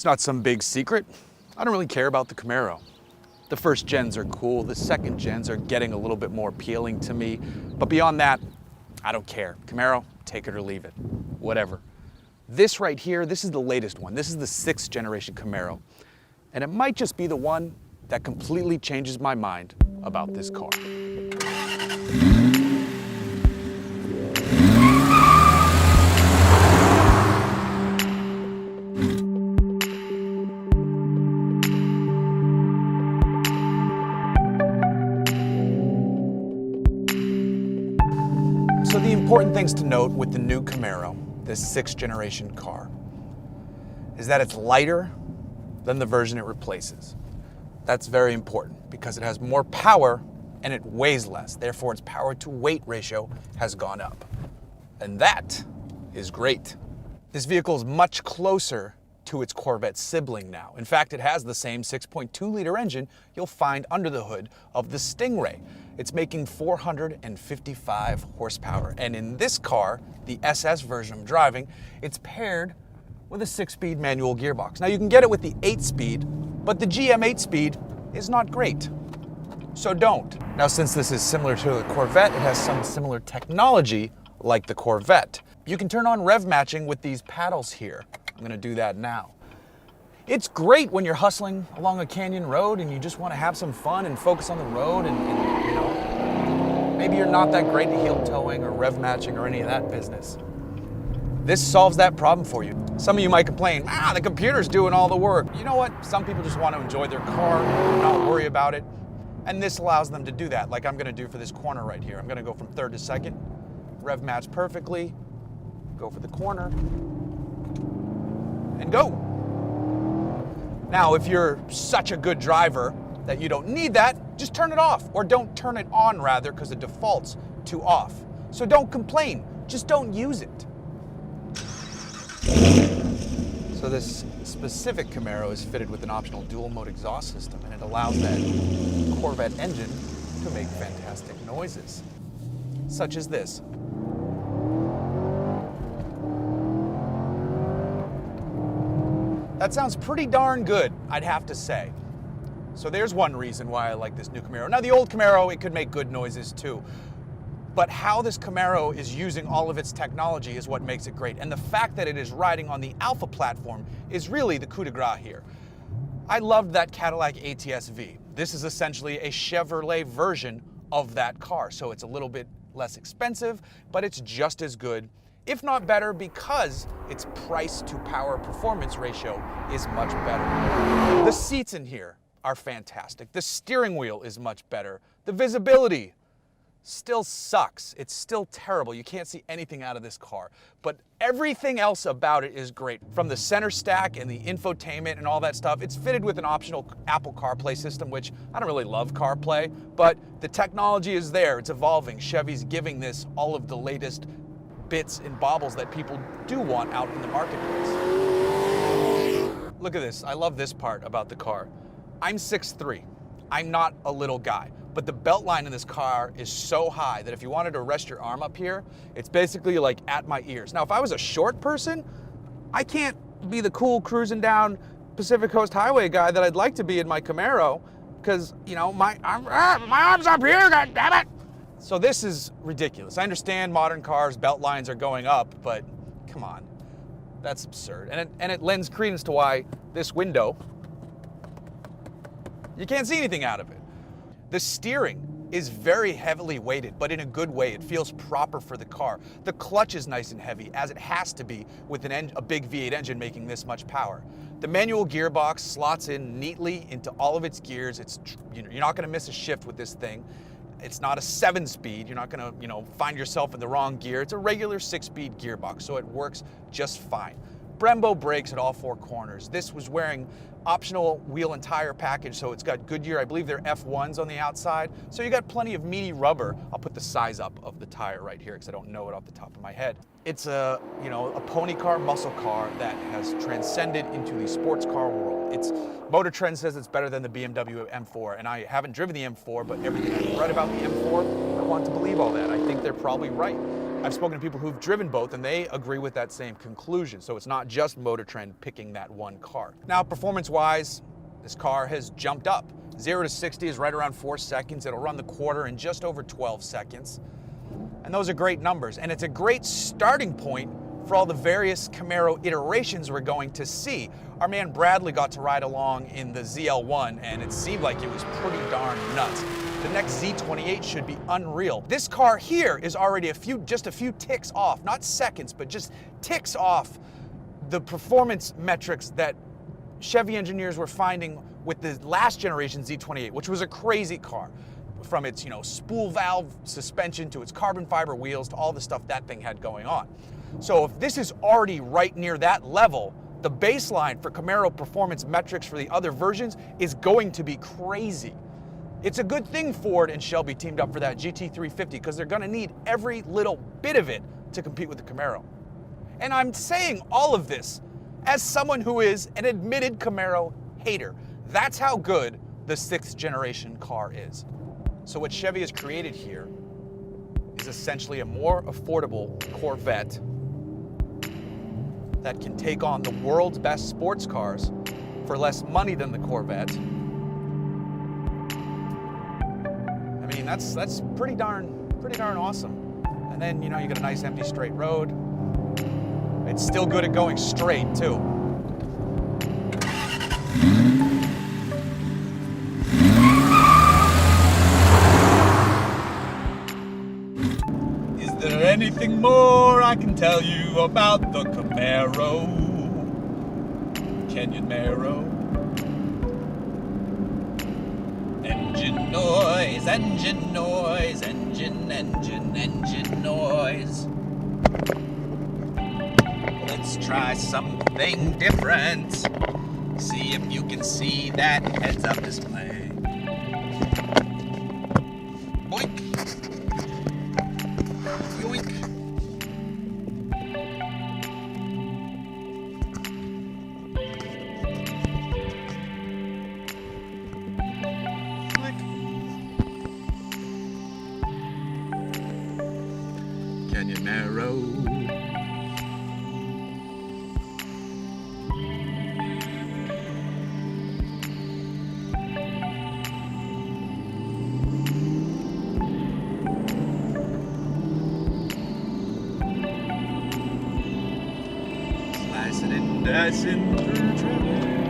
It's not some big secret. I don't really care about the Camaro. The first gens are cool. The second gens are getting a little bit more appealing to me. But beyond that, I don't care. Camaro, take it or leave it. Whatever. This right here, this is the latest one. This is the 6th generation Camaro. And it might just be the one that completely changes my mind about this car. So the important things to note with the new Camaro, this 6th generation car, is that it's lighter than the version it replaces. That's very important because it has more power and it weighs less. Therefore, its power to weight ratio has gone up. And that is great. This vehicle is much closer to its Corvette sibling now. In fact, it has the same 6.2-liter engine you'll find under the hood of the Stingray. It's making 455 horsepower. And in this car, the SS version I'm driving, it's paired with a 6-speed manual gearbox. Now you can get it with the 8-speed, but the GM 8-speed is not great. So don't. Now since this is similar to the Corvette, it has some similar technology like the Corvette. You can turn on rev matching with these paddles here. I'm gonna do that now. It's great when you're hustling along a canyon road and you just wanna have some fun and focus on the road and you know, maybe you're not that great at heel towing or rev matching or any of that business. This solves that problem for you. Some of you might complain, the computer's doing all the work. You know what? Some people just want to enjoy their car, not worry about it. And this allows them to do that, like I'm gonna do for this corner right here. I'm gonna go from 3rd to 2nd, rev match perfectly, go for the corner, and go. Now, if you're such a good driver that you don't need that, just turn it off, or don't turn it on rather, because it defaults to off. So don't complain, just don't use it. So this specific Camaro is fitted with an optional dual-mode exhaust system, and it allows that Corvette engine to make fantastic noises, such as this. That sounds pretty darn good, I'd have to say. So there's one reason why I like this new Camaro. Now the old Camaro, it could make good noises too. But how this Camaro is using all of its technology is what makes it great. And the fact that it is riding on the Alpha platform is really the coup de grace here. I loved that Cadillac ATS-V. This is essentially a Chevrolet version of that car. So it's a little bit less expensive, but it's just as good, if not better, because its price to power performance ratio is much better. The seats in here are fantastic. The steering wheel is much better. The visibility still sucks. It's still terrible. You can't see anything out of this car. But everything else about it is great. From the center stack and the infotainment and all that stuff, it's fitted with an optional Apple CarPlay system, which I don't really love CarPlay, but the technology is there. It's evolving. Chevy's giving this all of the latest bits and baubles that people do want out in the marketplace. Look at this. I love this part about the car. I'm 6'3". I'm not a little guy. But the belt line in this car is so high that if you wanted to rest your arm up here, it's basically like at my ears. Now, if I was a short person, I can't be the cool cruising down Pacific Coast Highway guy that I'd like to be in my Camaro because, you know, my arm's up here, God damn it. So this is ridiculous. I understand modern cars, belt lines are going up, but come on, that's absurd. And it lends credence to why this window, you can't see anything out of it. The steering is very heavily weighted, but in a good way. It feels proper for the car. The clutch is nice and heavy, as it has to be with a big V8 engine making this much power. The manual gearbox slots in neatly into all of its gears. You're not going to miss a shift with this thing. It's not a 7-speed. You're not going to, find yourself in the wrong gear. It's a regular 6-speed gearbox, so it works just fine. Brembo brakes at all 4 corners. This was wearing optional wheel and tire package, so it's got Goodyear, I believe they're F1s on the outside. So you got plenty of meaty rubber. I'll put the size up of the tire right here because I don't know it off the top of my head. It's a pony car, muscle car that has transcended into the sports car world. Motor Trend says it's better than the BMW M4, and I haven't driven the M4, but everything I've read about the M4, I want to believe all that. I think they're probably right. I've spoken to people who've driven both and they agree with that same conclusion. So it's not just Motor Trend picking that one car. Now, performance-wise, this car has jumped up. 0 to 60 is right around 4 seconds. It'll run the quarter in just over 12 seconds. And those are great numbers. And it's a great starting point for all the various Camaro iterations we're going to see. Our man Bradley got to ride along in the ZL1 and it seemed like it was pretty darn nuts. The next Z28 should be unreal. This car here is already just a few ticks off, not seconds, but just ticks off the performance metrics that Chevy engineers were finding with the last generation Z28, which was a crazy car. From its, spool valve suspension to its carbon fiber wheels to all the stuff that thing had going on. So if this is already right near that level, the baseline for Camaro performance metrics for the other versions is going to be crazy. It's a good thing Ford and Shelby teamed up for that GT350 because they're going to need every little bit of it to compete with the Camaro. And I'm saying all of this as someone who is an admitted Camaro hater. That's how good the 6th generation car is. So what Chevy has created here is essentially a more affordable Corvette that can take on the world's best sports cars for less money than the Corvette. I mean, that's pretty darn awesome. And then, you got a nice empty straight road. It's still good at going straight too. Is there anything more I can tell you about the Camaro? Canyon Marrow. Engine noise, engine noise, engine noise. Let's try something different. See if you can see that heads-up display. Boink. Yoink. Click. Canyon Marrow. Dicing through traffic.